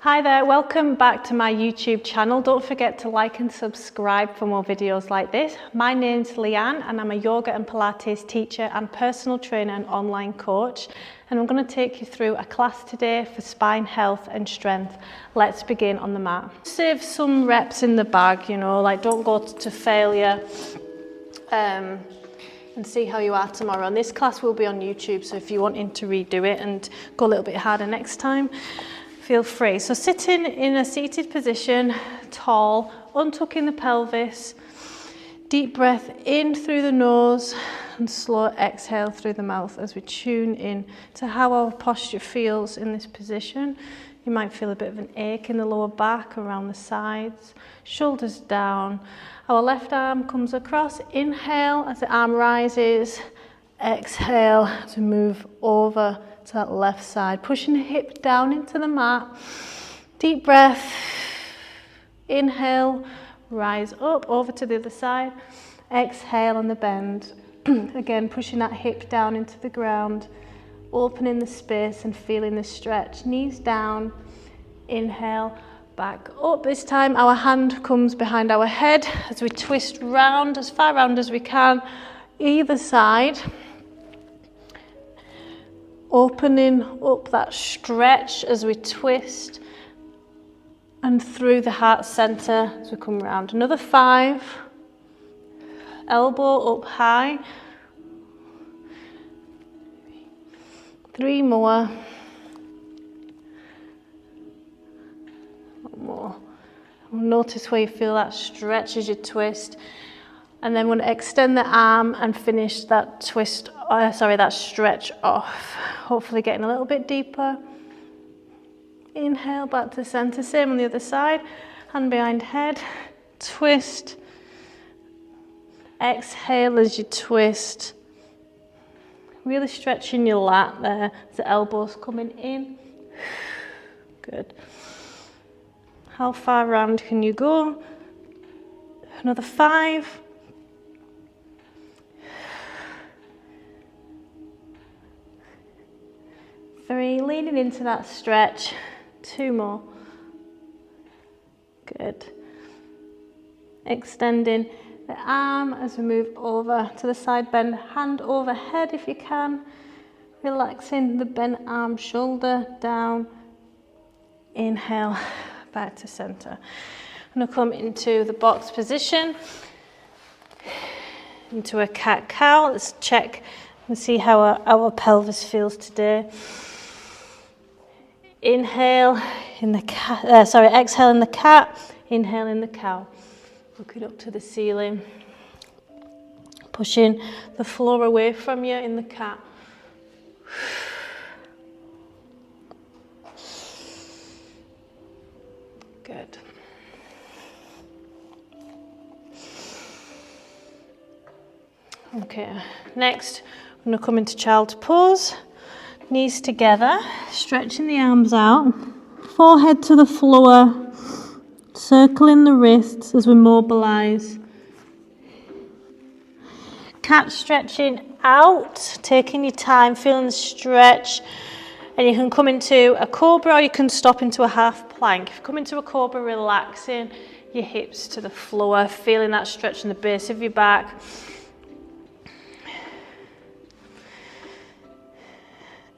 Hi there, welcome back to my YouTube channel. Don't forget to like and subscribe for more videos like this. My name's Leanne and I'm a yoga and Pilates teacher and personal trainer and online coach. And I'm going to take you through a class today for spine health and strength. Let's begin on the mat. Save some reps in the bag, like don't go to failure and see how you are tomorrow. And this class will be on YouTube, so if you're wanting to redo it and go a little bit harder next time, feel free. So sitting in a seated position, tall, untucking the pelvis, deep breath in through the nose and slow exhale through the mouth as we tune in to how our posture feels in this position. You might feel a bit of an ache in the lower back, around the sides, shoulders down. Our left arm comes across, inhale as the arm rises, exhale to move over to that left side, pushing the hip down into the mat. Deep breath, inhale, rise up over to the other side, exhale on the bend. Again, pushing that hip down into the ground, opening the space and feeling the stretch. Knees down, inhale, back up. This time our hand comes behind our head as we twist round, as far round as we can, either side. Opening up that stretch as we twist and through the heart center as we come round. Another 5. Elbow up high. 3 more. 1 more. Notice where you feel that stretch as you twist. And then we're going to extend the arm and finish that that stretch off. Hopefully getting a little bit deeper. Inhale back to center, same on the other side. Hand behind head, twist. Exhale as you twist. Really stretching your lat there as the elbows coming in. Good. How far round can you go? Another 5. 3, leaning into that stretch. 2 more. Good. Extending the arm as we move over to the side bend, hand overhead if you can. Relaxing the bent arm, shoulder down. Inhale, back to center. I'm going to come into the box position, into a cat-cow. Let's check and see how our pelvis feels today. Inhale in the cat, exhale in the cat, inhale in the cow. Looking up to the ceiling. Pushing the floor away from you in the cat. Good. Okay, next I'm going to come into child's pose. Knees together, stretching the arms out, forehead to the floor, circling the wrists as we mobilize. Cat stretching out, taking your time, feeling the stretch. And you can come into a cobra or you can stop into a half plank. If you come into a cobra, relaxing your hips to the floor, feeling that stretch in the base of your back.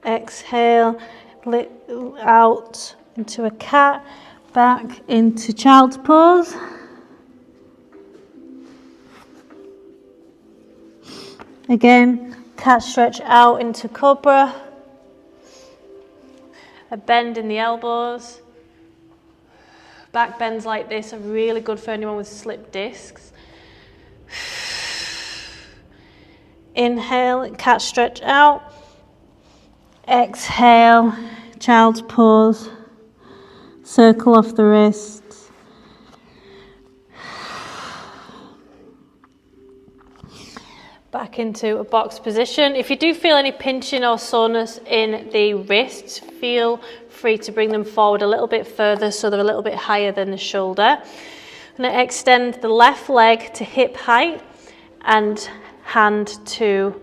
Exhale, out into a cat, back into child's pose. Again, cat stretch out into cobra. A bend in the elbows. Back bends like this are really good for anyone with slipped discs. Inhale, cat stretch out. Exhale, child's pose, circle off the wrists. Back into a box position. If you do feel any pinching or soreness in the wrists, feel free to bring them forward a little bit further so they're a little bit higher than the shoulder. I'm going to extend the left leg to hip height and hand to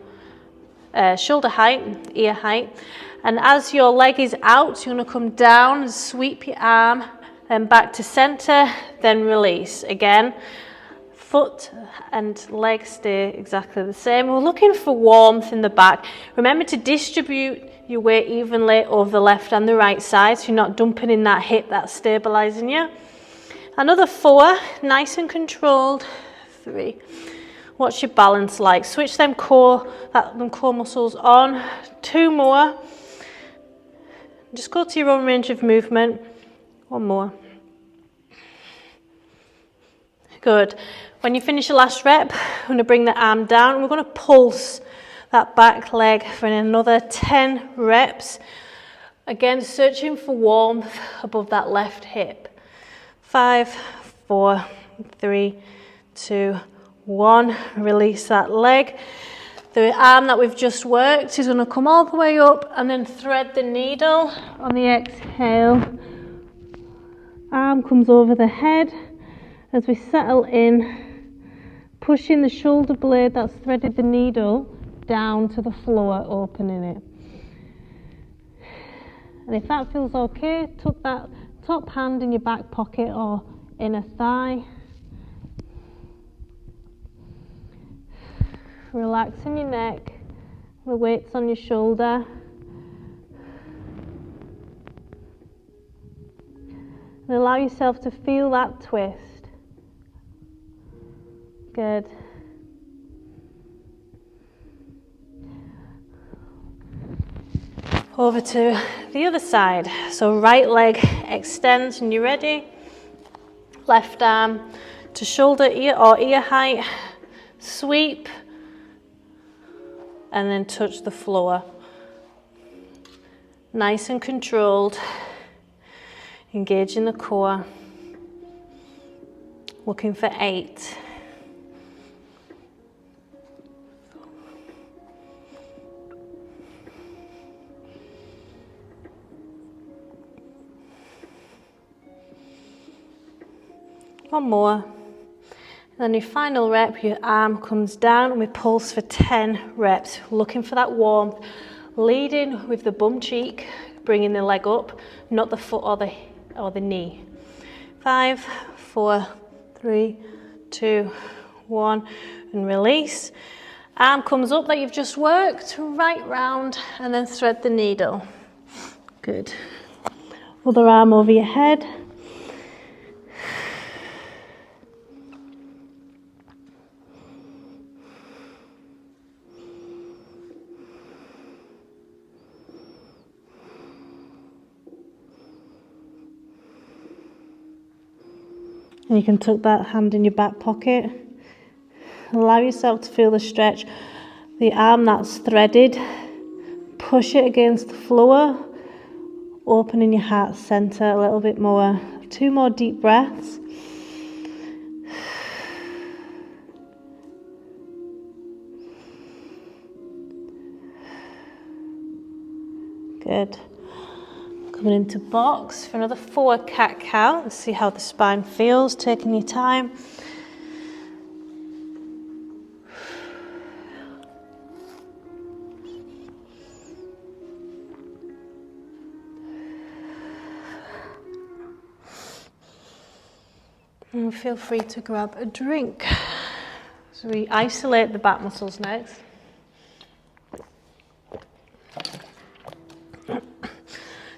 shoulder height, ear height. And as your leg is out, you're going to come down and sweep your arm, then back to center, then release. Again, foot and leg stay exactly the same. We're looking for warmth in the back. Remember to distribute your weight evenly over the left and the right side, so you're not dumping in that hip, that's stabilizing you. Another 4, nice and controlled. 3. What's your balance like? Switch them core muscles on. 2 more. Just go to your own range of movement. 1 more. Good. When you finish your last rep, I'm going to bring the arm down and we're going to pulse that back leg for another 10 reps. Again, searching for warmth above that left hip. 5, 4, 3, 2, 1. Release that leg. The arm that we've just worked is going to come all the way up and then thread the needle on the exhale. Arm comes over the head as we settle in, pushing the shoulder blade that's threaded the needle down to the floor, opening it. And if that feels okay, tuck that top hand in your back pocket or inner thigh. Relaxing your neck, the weight's on your shoulder. And allow yourself to feel that twist. Good. Over to the other side. So right leg extends and you're ready. Left arm to shoulder ear or ear height. Sweep. And then touch the floor. Nice and controlled. Engaging the core. Looking for 8. One more. And then your final rep, your arm comes down and we pulse for 10 reps. Looking for that warmth. Leading with the bum cheek, bringing the leg up, not the foot or the knee. 5, 4, 3, 2, 1, and release. Arm comes up that you've just worked, right round, and then thread the needle. Good. Other arm over your head. And you can tuck that hand in your back pocket. Allow yourself to feel the stretch. The arm that's threaded, push it against the floor, opening your heart center a little bit more. 2 more deep breaths. Good. Coming into box for another 4 cat-cow. Let's see how the spine feels, taking your time. And feel free to grab a drink. So we isolate the back muscles next.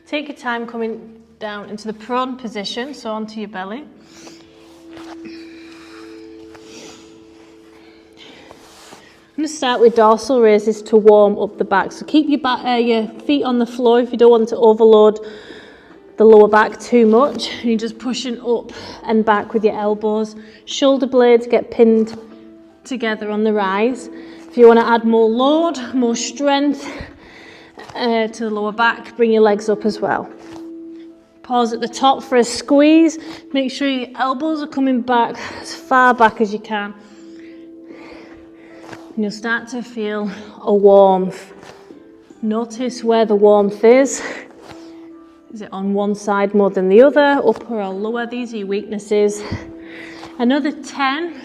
Take your time coming down into the prone position, so onto your belly. I'm going to start with dorsal raises to warm up the back. So keep your feet on the floor if you don't want to overload the lower back too much. And you're just pushing up and back with your elbows. Shoulder blades get pinned together on the rise. If you want to add more load, more strength to the lower back, bring your legs up as well. Pause at the top for a squeeze. Make sure your elbows are coming back as far back as you can. And you'll start to feel a warmth. Notice where the warmth is. Is it on one side more than the other, upper or lower? These are your weaknesses. Another 10.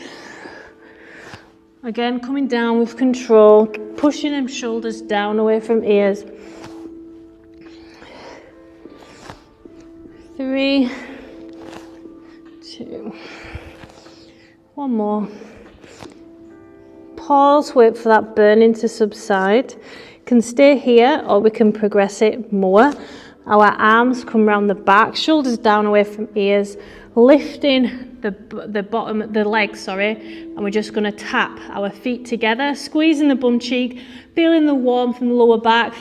Again, coming down with control, pushing them shoulders down away from ears. 3, 2, one more. Pause, wait for that burning to subside. You can stay here or we can progress it more. Our arms come round the back, shoulders down away from ears, lifting the legs, and we're just going to tap our feet together, squeezing the bum cheek, feeling the warmth from the lower back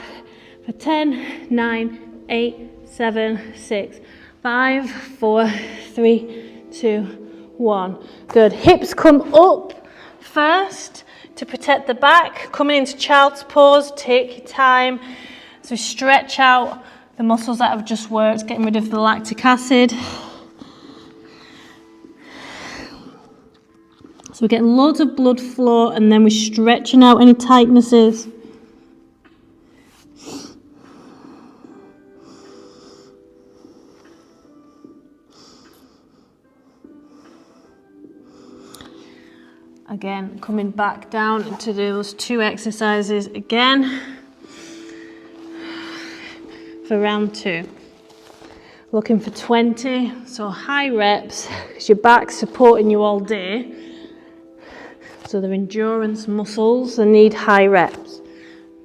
for 10, 9, 8, 7, 6, 5, 4, 3, 2, 1. Good. Hips come up first to protect the back. Coming into child's pose, take your time. So we stretch out the muscles that have just worked, getting rid of the lactic acid. So we get loads of blood flow and then we're stretching out any tightnesses. Again, coming back down to do those 2 exercises again for round 2. Looking for 20, so high reps, because your back's supporting you all day. So they're endurance muscles, they need high reps.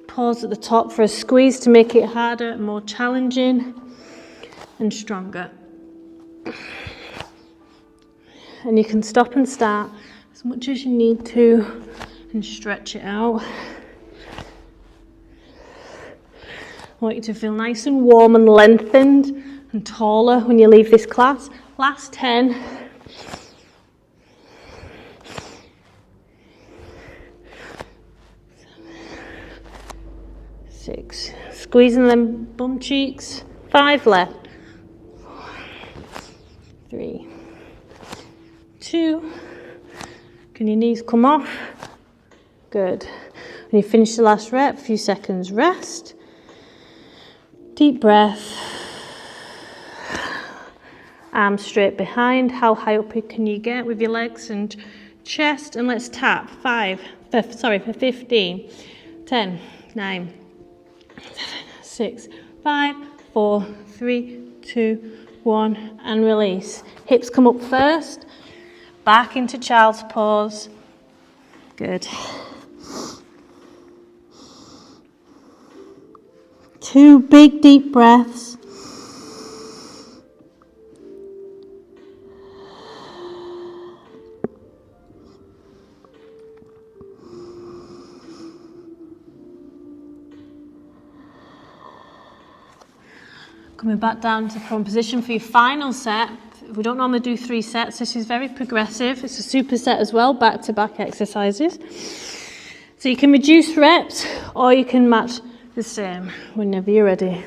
Pause at the top for a squeeze to make it harder, more challenging and stronger. And you can stop and start as much as you need to and stretch it out. I want you to feel nice and warm and lengthened and taller when you leave this class. Last 10. 6. Squeezing them bum cheeks. 5 left. 4, 3, 2. Can your knees come off? Good. When you finish the last rep, a few seconds rest. Deep breath. Arms straight behind. How high up can you get with your legs and chest? And let's tap. For 15. 10, 9, 6, 5, 4, 3, 2, 1. And release. Hips come up first. Back into child's pose. Good. 2 big deep breaths. Coming back down to prone position for your final set. We don't normally do 3 sets. This is very progressive. It's a superset as well, back-to-back exercises. So you can reduce reps or you can match the same whenever you're ready.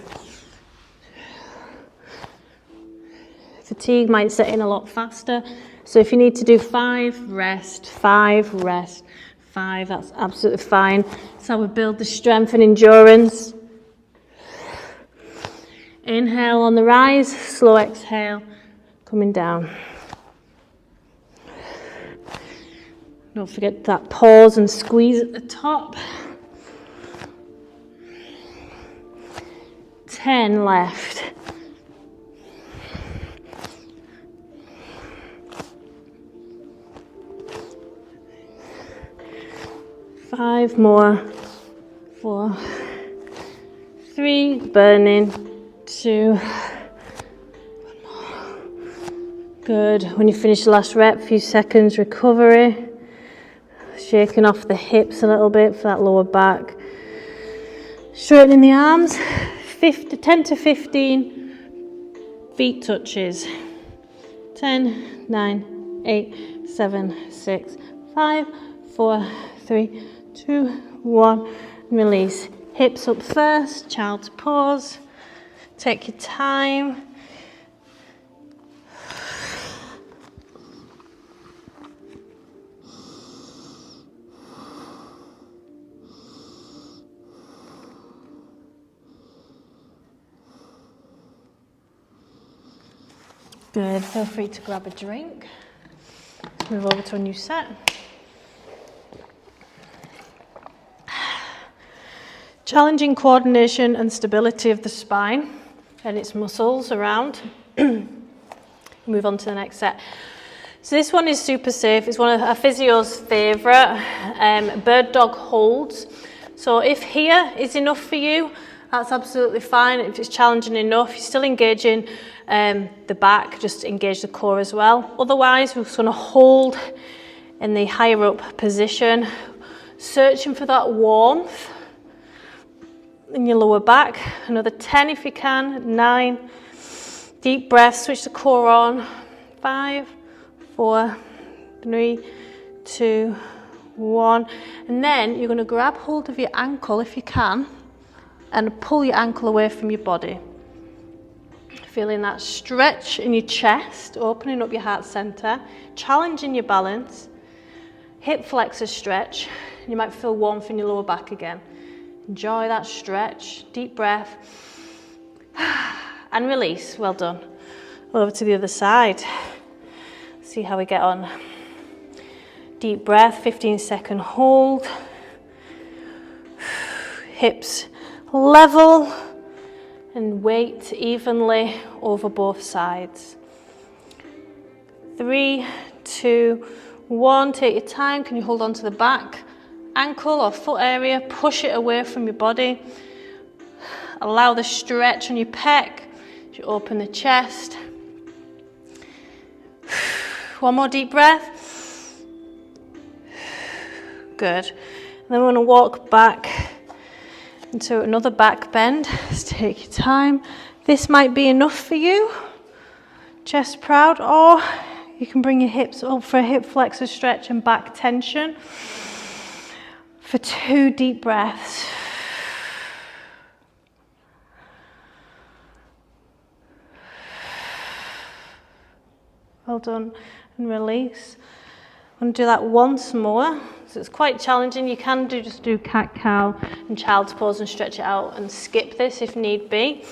Fatigue might set in a lot faster. So if you need to do 5, rest, 5, rest, 5, that's absolutely fine. That's how we build the strength and endurance. Inhale on the rise, slow exhale, coming down. Don't forget that pause and squeeze at the top. 10 left. 5 more. 4, 3, burning. 2. 1 more. Good. When you finish the last rep, a few seconds recovery. Shaking off the hips a little bit for that lower back. Straightening the arms. 10 to 15 feet touches. 10, 9, 8, 7, 6, 5, 4, 3, 2, 1. Release. Hips up first. Child's pose. Take your time. Good. Feel free to grab a drink. Let's move over to a new set. Challenging coordination and stability of the spine and its muscles around. Move on to the next set. So this one is super safe. It's one of our physio's favourite, bird dog holds. So if here is enough for you, that's absolutely fine. If it's challenging enough, you're still engaging the back, just engage the core as well. Otherwise, we're just going to hold in the higher up position, searching for that warmth in your lower back. Another 10 if you can, 9. Deep breath, switch the core on. 5, 4, 3, 2, 1. And then you're going to grab hold of your ankle if you can and pull your ankle away from your body. Feeling that stretch in your chest, opening up your heart center, challenging your balance. Hip flexor stretch. You might feel warmth in your lower back again. Enjoy that stretch. Deep breath. And release. Well done. Over to the other side. See how we get on. Deep breath, 15-second hold. Hips level and weight evenly over both sides. 3, 2, 1. Take your time. Can you hold on to the back ankle or foot area? Push it away from your body. Allow the stretch on your pec as you open the chest. One more deep breath. Good. And then we're going to walk back into another back bend. Just take your time. This might be enough for you. Chest proud, or you can bring your hips up for a hip flexor stretch and back tension for 2 deep breaths. Well done. And release. I'm going to do that once more. So it's quite challenging. You can just do cat-cow and child's pose and stretch it out and skip this if need be.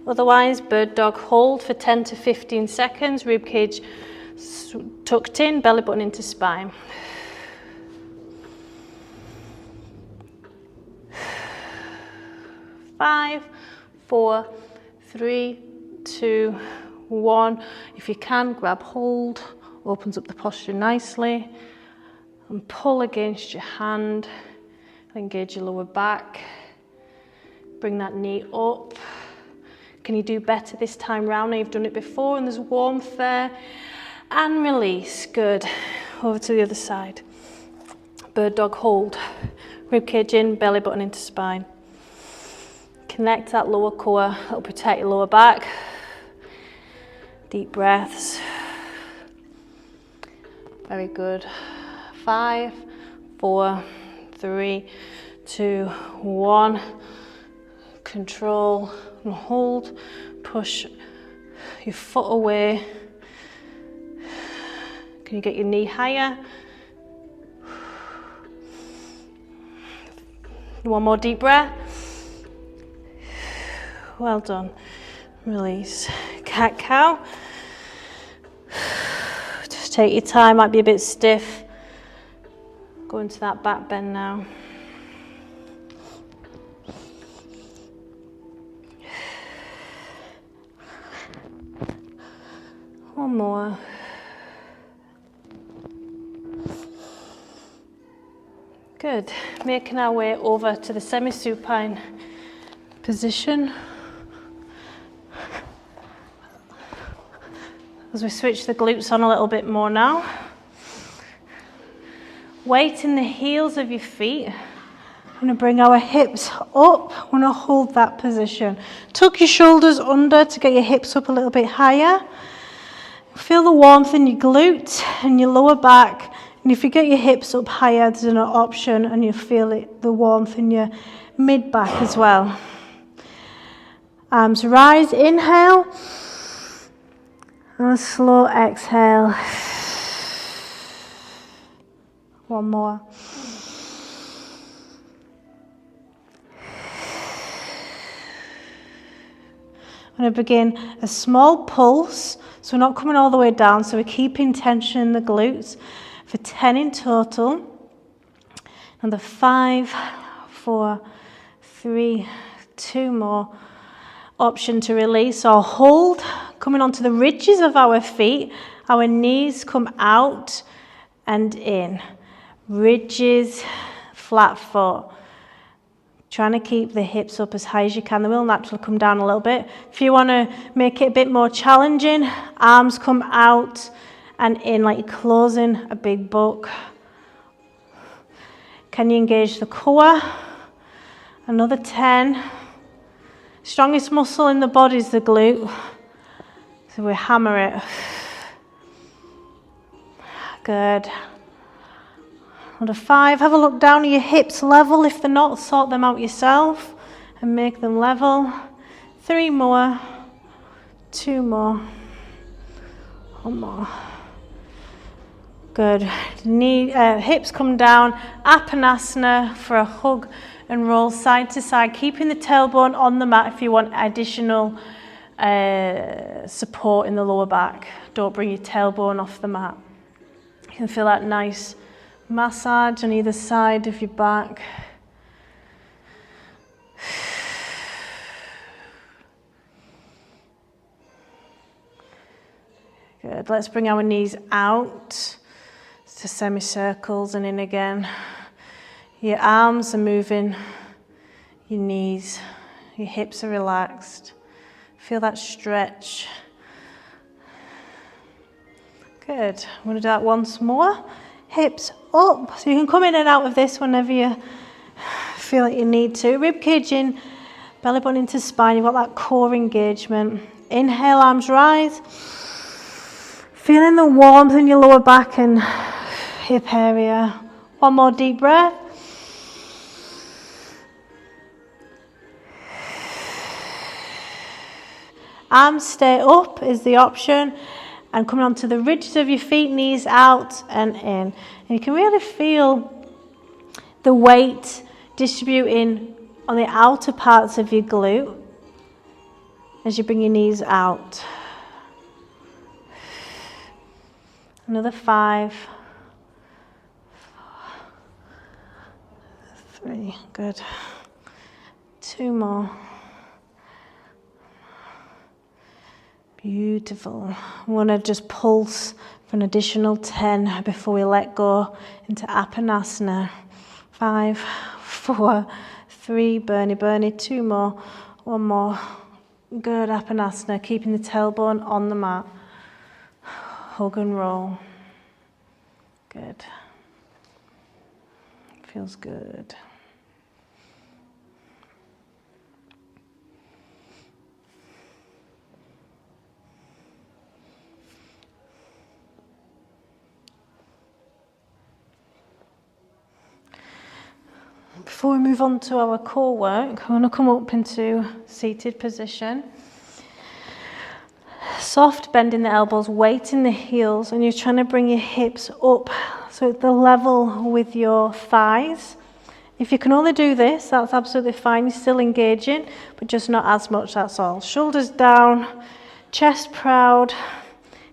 Otherwise, bird dog hold for 10 to 15 seconds. Rib cage tucked in, belly button into spine. Five, 4, 3, 2, 1. If you can, grab hold. Opens up the posture nicely. And pull against your hand. Engage your lower back. Bring that knee up. Can you do better this time round? Now you've done it before and there's warmth there. And release. Good. Over to the other side. Bird dog hold. Rib cage in, belly button into spine. Connect that lower core. That'll protect your lower back. Deep breaths. Very good. 5, 4, 3, 2, 1. Control and hold. Push your foot away. Can you get your knee higher? One more deep breath. Well done. Release. Cat-cow. Just take your time, might be a bit stiff. Go into that back bend now. One more. Good. Making our way over to the semi-supine position. As we switch the glutes on a little bit more now. Weight in the heels of your feet. We're going to bring our hips up. We're going to hold that position. Tuck your shoulders under to get your hips up a little bit higher. Feel the warmth in your glute and your lower back. And if you get your hips up higher, there's an option and you feel it, the warmth in your mid-back as well. Arms rise, inhale. And a slow exhale. One more. I'm going to begin a small pulse. So we're not coming all the way down. So we're keeping tension in the glutes for 10 in total. And the 5, 4, 3, 2 more. option to release or hold. Coming onto the ridges of our feet, our knees come out and in. Ridges, flat foot. Trying to keep the hips up as high as you can. They will naturally come down a little bit. If you want to make it a bit more challenging, arms come out and in like you're closing a big book. Can you engage the core? Another 10. Strongest muscle in the body is the glute. So we hammer it. Good. Another 5. Have a look down at your hips level. If they're not, sort them out yourself and make them level. 3 more. 2 more. 1 more. Good. Hips come down. Apanasana for a hug and roll side to side, keeping the tailbone on the mat if you want additional support in the lower back. Don't bring your tailbone off the mat. You can feel that nice massage on either side of your back. Good. Let's bring our knees out to semicircles and in again. Your arms are moving, your knees, your hips are relaxed. Feel that stretch. Good. I'm going to do that once more. Hips up. So you can come in and out of this whenever you feel like you need to. Rib cage in, belly button into spine. You've got that core engagement. Inhale, arms rise. Feeling the warmth in your lower back and hip area. One more deep breath. Arms stay up is the option, and coming onto the ridges of your feet, knees out and in. And you can really feel the weight distributing on the outer parts of your glute as you bring your knees out. Another 5, 4, 3, good. 2 more. Beautiful. We want to just pulse for an additional 10 before we let go into Apanasana. 5, 4, 3, burny, 2 more, 1 more. Good, Apanasana, keeping the tailbone on the mat. Hug and roll. Good. Feels good. Before we move on to our core work, I want to come up into seated position. Soft bend in the elbows, weight in the heels, and you're trying to bring your hips up so it's the level with your thighs. If you can only do this, that's absolutely fine. You're still engaging, but just not as much, that's all. Shoulders down, chest proud,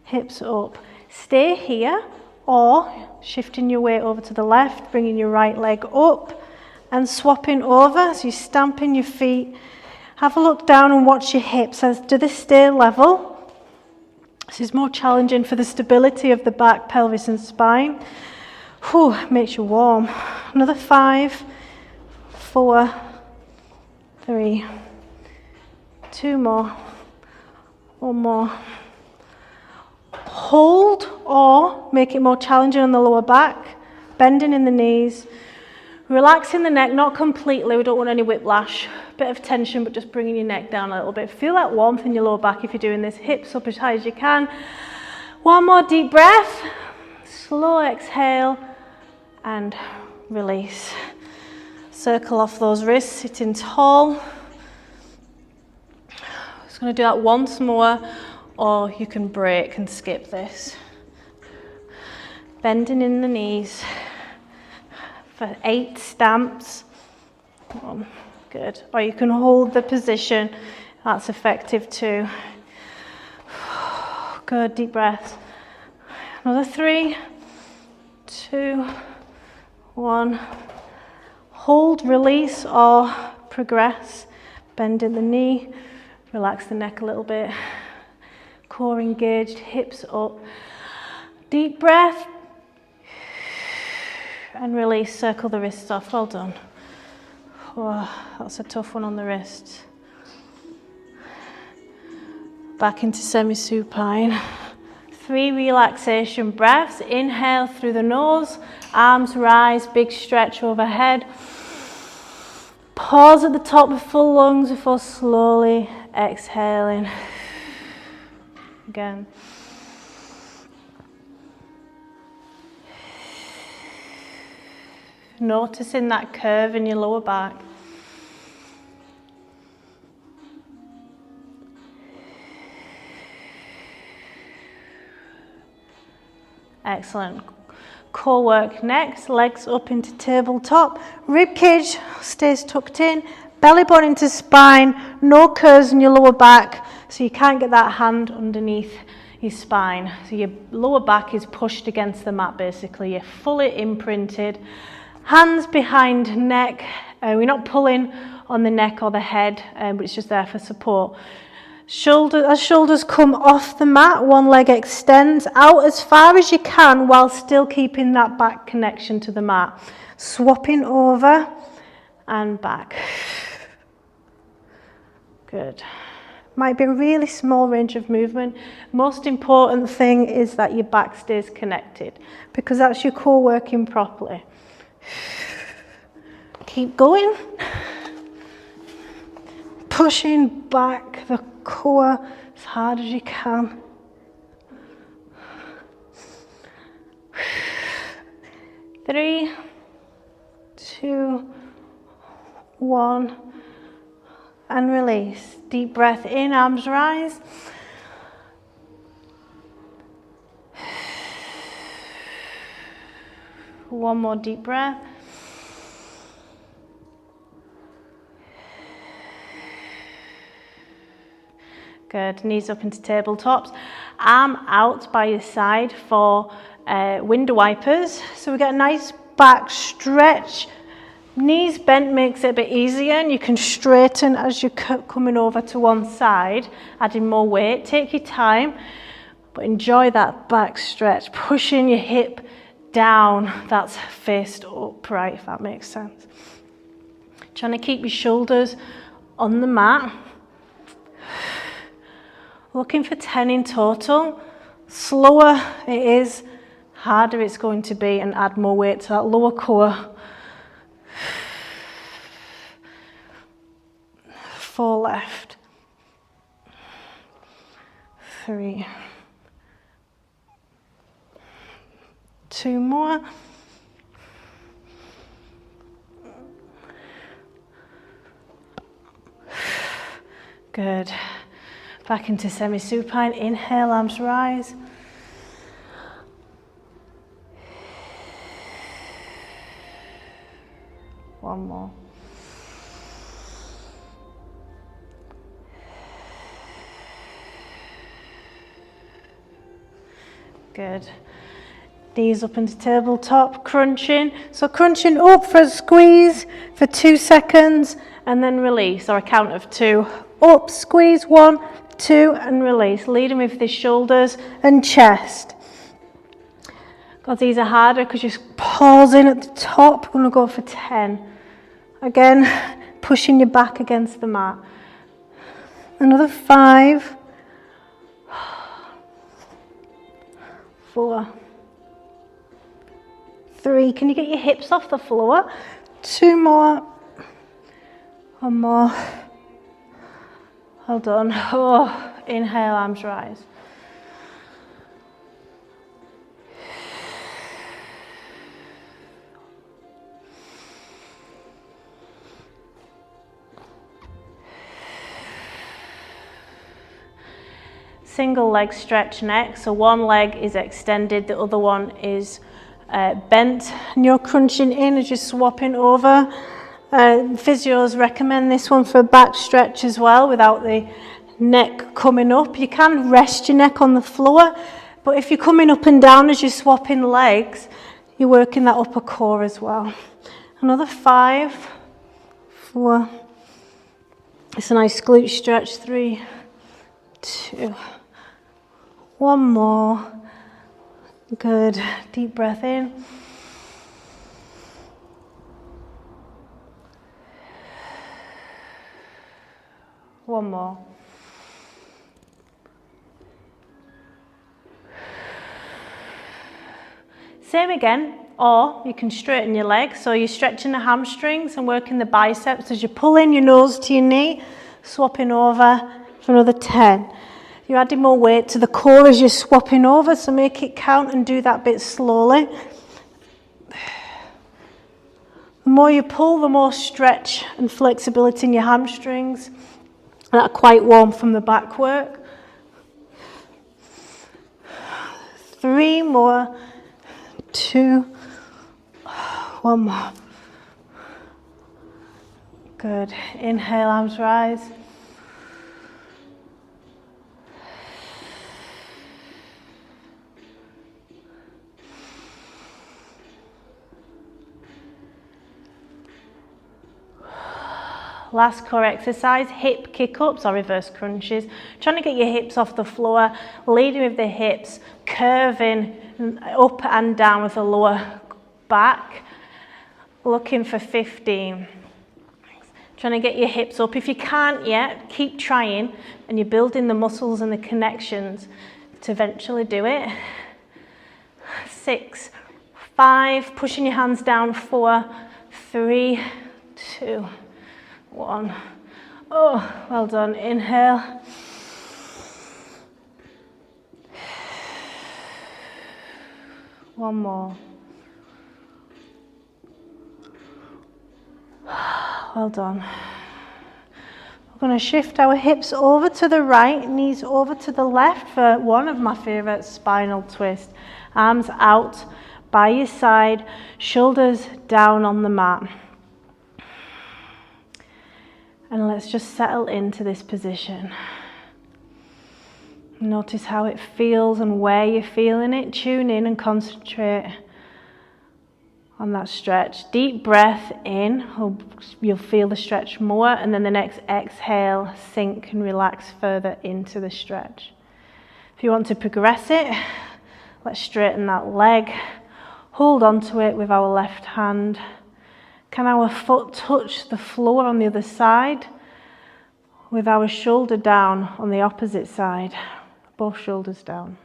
hips up. Stay here, or shifting your weight over to the left, bringing your right leg up, and swapping over, so you're stamping your feet. Have a look down and watch your hips. Do they stay level? This is more challenging for the stability of the back, pelvis and spine. Whew, makes you warm. Another 5, 4, 3, 2 more, 1 more. Hold or make it more challenging on the lower back, bending in the knees. Relaxing the neck, not completely, we don't want any whiplash. Bit of tension, but just bringing your neck down a little bit. Feel that warmth in your lower back if you're doing this. Hips up as high as you can. 1 more deep breath. Slow exhale and release. Circle off those wrists, sitting tall. Just going to do that once more, or you can break and skip this. Bending in the knees. For 8 stamps. Good. Or you can hold the position. That's effective too. Good. Deep breath. Another 3, 2, 1. Hold, release, or progress. Bend in the knee. Relax the neck a little bit. Core engaged, hips up. Deep breath. And release, circle the wrists off. Well done. Oh, that's a tough one on the wrists. Back into semi-supine. 3 relaxation breaths. Inhale through the nose, arms rise, big stretch overhead. Pause at the top with full lungs before slowly exhaling. Again. Noticing that curve in your lower back. Excellent. Core work next. Legs up into tabletop. Rib cage stays tucked in. Belly button into spine. No curves in your lower back, so you can't get that hand underneath your spine. So your lower back is pushed against the mat basically. You're fully imprinted. Hands behind neck. We're not pulling on the neck or the head, but it's just there for support. As shoulders come off the mat, one leg extends out as far as you can while still keeping that back connection to the mat. Swapping over and back. Good. Might be a really small range of movement. Most important thing is that your back stays connected, because that's your core working properly. Keep going. Pushing back the core as hard as you can. 3, 2, 1, and release. Deep breath in, arms rise. One more deep breath. Good, knees up into tabletops. Arm out by your side for window wipers. So we get a nice back stretch. Knees bent makes it a bit easier, and you can straighten as you're coming over to one side, adding more weight. Take your time, but enjoy that back stretch. Pushing your hip down, that's faced upright, if that makes sense. Trying to keep your shoulders on the mat. Looking for 10 in total. Slower it is, harder it's going to be, and add more weight to that lower core. 4 left. 3. 2 more. Good. Back into semi-supine. Inhale, arms rise. One more. Good. Knees up into tabletop, crunching. So crunching up for a squeeze for 2 seconds, and then release, or a count of 2. Up, squeeze, 1, 2, and release. Leading with the shoulders and chest. God, these are harder because you're pausing at the top. We're going to go for 10. Again, pushing your back against the mat. Another 5. 4. 3. Can you get your hips off the floor? 2 more. 1 more. Well done. Oh, inhale, arms rise. Single leg stretch next. So one leg is extended, the other one is bent, and you're crunching in as you're swapping over. Physios recommend this one for a back stretch as well, without the neck coming up. You can rest your neck on the floor, but if you're coming up and down as you're swapping legs, you're working that upper core as well. Another 5, 4, It's a nice glute stretch. 3, 2, 1 more. Good. Deep breath in. One more. Same again, or you can straighten your legs. So you're stretching the hamstrings and working the biceps as you pull in your nose to your knee, swapping over for another 10. You're adding more weight to the core as you're swapping over, so make it count and do that bit slowly. The more you pull, the more stretch and flexibility in your hamstrings. That are quite warm from the back work. 3 more. 2, 1 more. Good. Inhale, arms rise. Last core exercise, hip kick-ups or reverse crunches. Trying to get your hips off the floor, leading with the hips, curving up and down with the lower back. Looking for 15. Trying to get your hips up. If you can't yet, keep trying, and you're building the muscles and the connections to eventually do it. 6, 5, pushing your hands down. 4, 3, 2, 1. Oh, well done. Inhale. One more. Well done. We're going to shift our hips over to the right, knees over to the left for one of my favorite spinal twists. Arms out by your side, shoulders down on the mat. And let's just settle into this position. Notice how it feels and where you're feeling it. Tune in and concentrate on that stretch. Deep breath in, you'll feel the stretch more, and then the next exhale, sink and relax further into the stretch. If you want to progress it, let's straighten that leg. Hold on to it with our left hand. Can our foot touch the floor on the other side? With our shoulder down on the opposite side. Both shoulders down.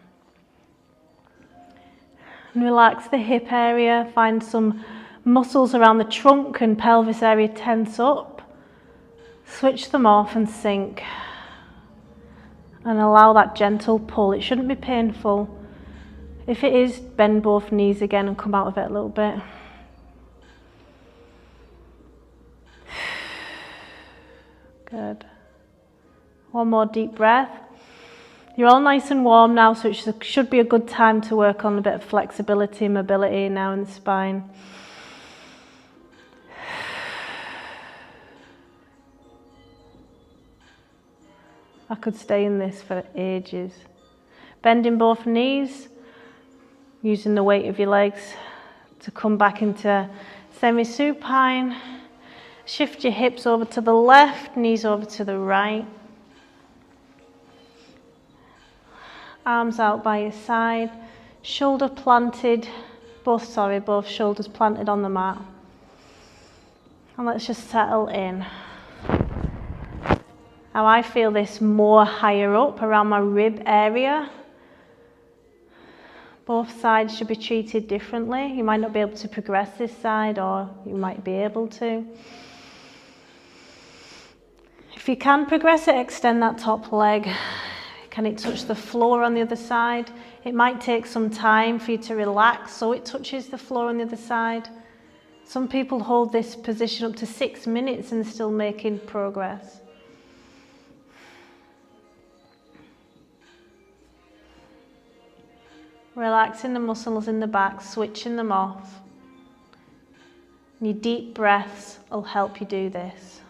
And relax the hip area. Find some muscles around the trunk and pelvis area tense up. Switch them off and sink. And allow that gentle pull. It shouldn't be painful. If it is, bend both knees again and come out of it a little bit. Good. One more deep breath. You're all nice and warm now, so it should be a good time to work on a bit of flexibility and mobility now in the spine. I could stay in this for ages. Bending both knees, using the weight of your legs to come back into semi-supine. Shift your hips over to the left, knees over to the right. Arms out by your side, shoulder planted, both shoulders planted on the mat. And let's just settle in. Now I feel this more higher up around my rib area. Both sides should be treated differently. You might not be able to progress this side, or you might be able to. If you can progress it, extend that top leg. Can it touch the floor on the other side? It might take some time for you to relax so it touches the floor on the other side. Some people hold this position up to 6 minutes and still making progress. Relaxing the muscles in the back, switching them off. And your deep breaths will help you do this.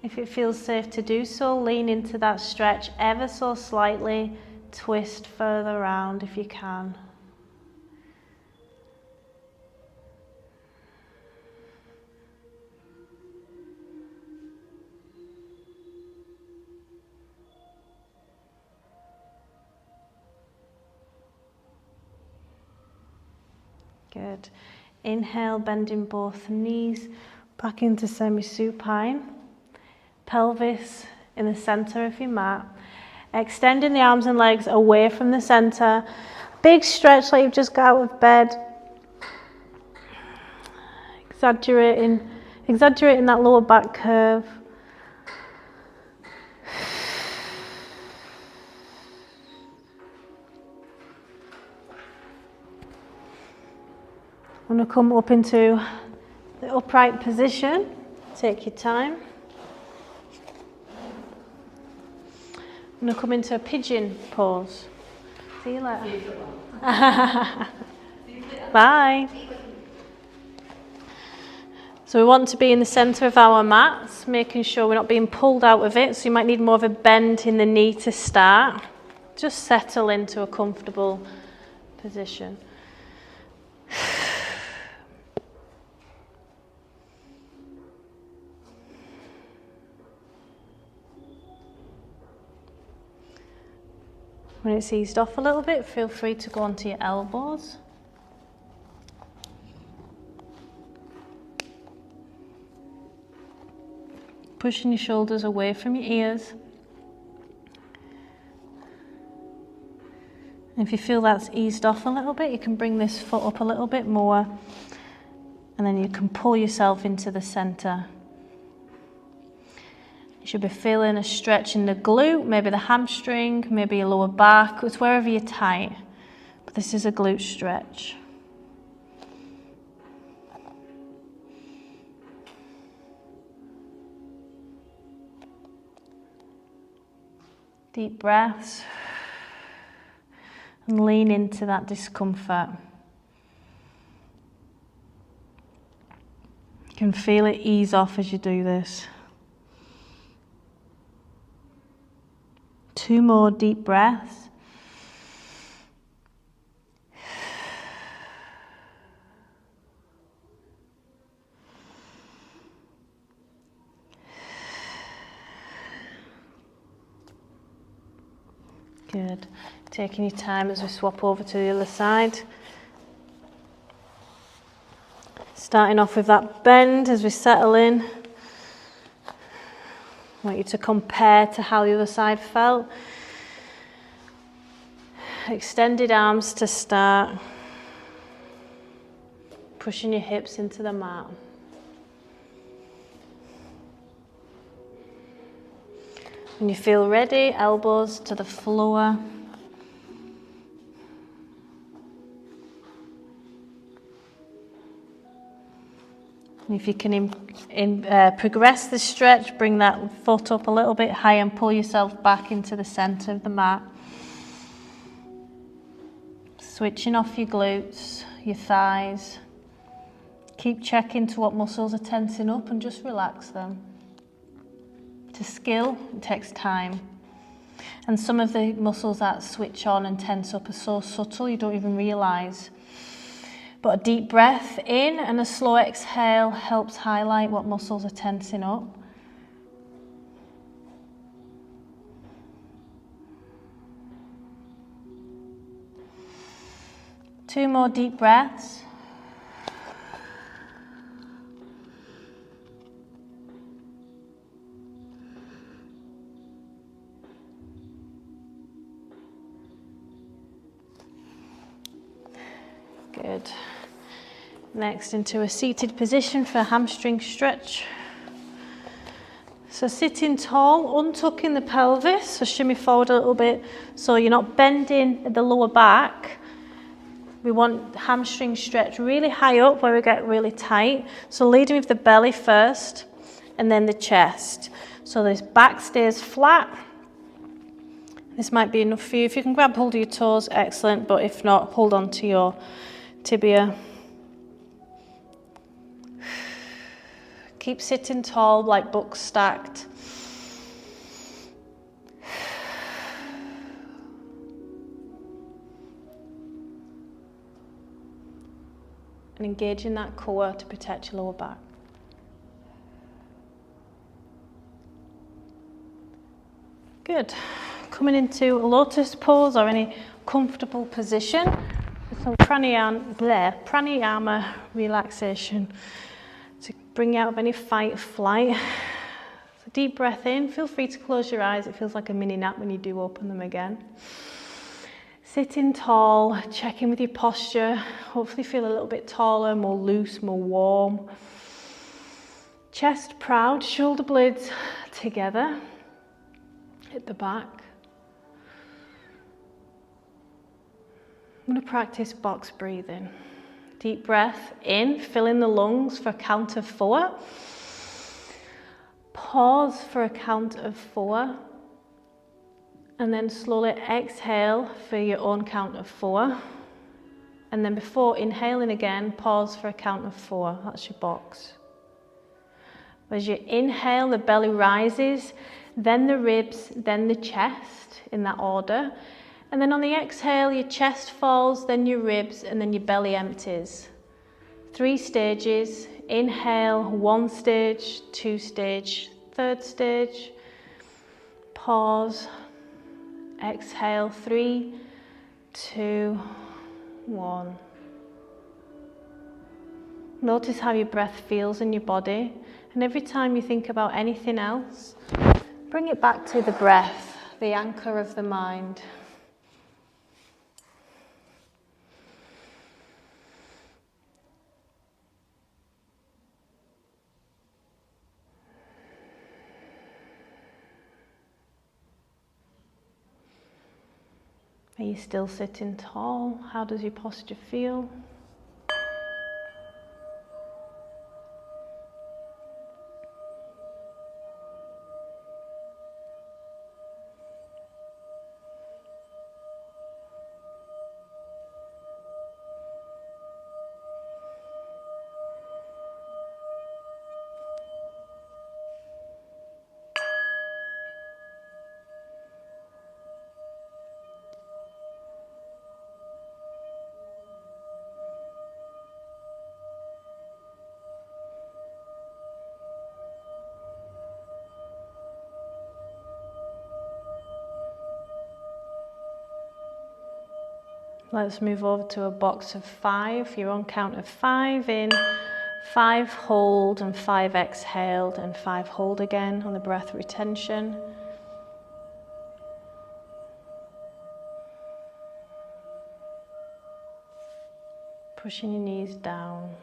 If it feels safe to do so, lean into that stretch ever so slightly twist further around if you can. Good. Inhale, bending both knees back into semi-supine. Pelvis in the center of your mat. Extending the arms and legs away from the center. Big stretch like you've just got out of bed. Exaggerating that lower back curve. I'm going to come up into the upright position. Take your time. I'm going to come into a pigeon pose. See you later. Bye. So we want to be in the center of our mats, making sure we're not being pulled out of it. So you might need more of a bend in the knee to start. Just settle into a comfortable position. When it's eased off a little bit, feel free to go onto your elbows. Pushing your shoulders away from your ears. And if you feel that's eased off a little bit, you can bring this foot up a little bit more. And then you can pull yourself into the center. You should be feeling a stretch in the glute, maybe the hamstring, maybe your lower back. It's wherever you're tight. But this is a glute stretch. Deep breaths. And lean into that discomfort. You can feel it ease off as you do this. 2 more deep breaths. Good. Taking your time as we swap over to the other side. Starting off with that bend as we settle in. I want you to compare to how the other side felt. Extended arms to start. Pushing your hips into the mat. When you feel ready, elbows to the floor. And if you can progress the stretch, bring that foot up a little bit higher and pull yourself back into the center of the mat. Switching off your glutes, your thighs. Keep checking to what muscles are tensing up and just relax them. To skill, it takes time. And some of the muscles that switch on and tense up are so subtle you don't even realize. But a deep breath in and a slow exhale helps highlight what muscles are tensing up. Two more deep breaths. Good. Next, into a seated position for a hamstring stretch. So sitting tall, untucking the pelvis, so shimmy forward a little bit so you're not bending at the lower back. We want hamstring stretch really high up where we get really tight. So leading with the belly first and then the chest. So this back stays flat. This might be enough for you. If you can grab hold of your toes, excellent. But if not, hold on to your tibia. Keep sitting tall like books stacked. and engaging that core to protect your lower back. Good. Coming into a lotus pose or any comfortable position. Some pranayama relaxation to bring you out of any fight or flight. So deep breath in. Feel free to close your eyes. It feels like a mini nap when you do open them again. Sitting tall, check in with your posture. Hopefully feel a little bit taller, more loose, more warm. Chest proud, shoulder blades together. Hit the back. I'm going to practice box breathing. Deep breath in, fill in the lungs for a count of 4. Pause for a count of 4. And then slowly exhale for your own count of 4. And then before inhaling again, pause for a count of 4. That's your box. As you inhale, the belly rises, then the ribs, then the chest, in that order. And then on the exhale, your chest falls, then your ribs, and then your belly empties. 3 stages. Inhale, 1 stage, 2 stage, 3rd stage. Pause. Exhale, 3, 2, 1. Notice how your breath feels in your body. And every time you think about anything else, bring it back to the breath, the anchor of the mind. Are you still sitting tall? How does your posture feel? Let's move over to a box of 5. Your own count of 5 in, 5 hold, and 5 exhaled, and 5 hold again on the breath retention. Pushing your knees down.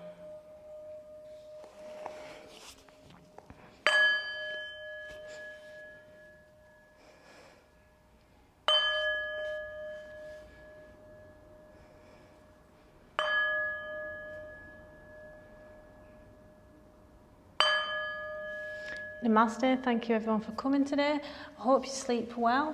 Namaste, thank you everyone for coming today. I hope you sleep well.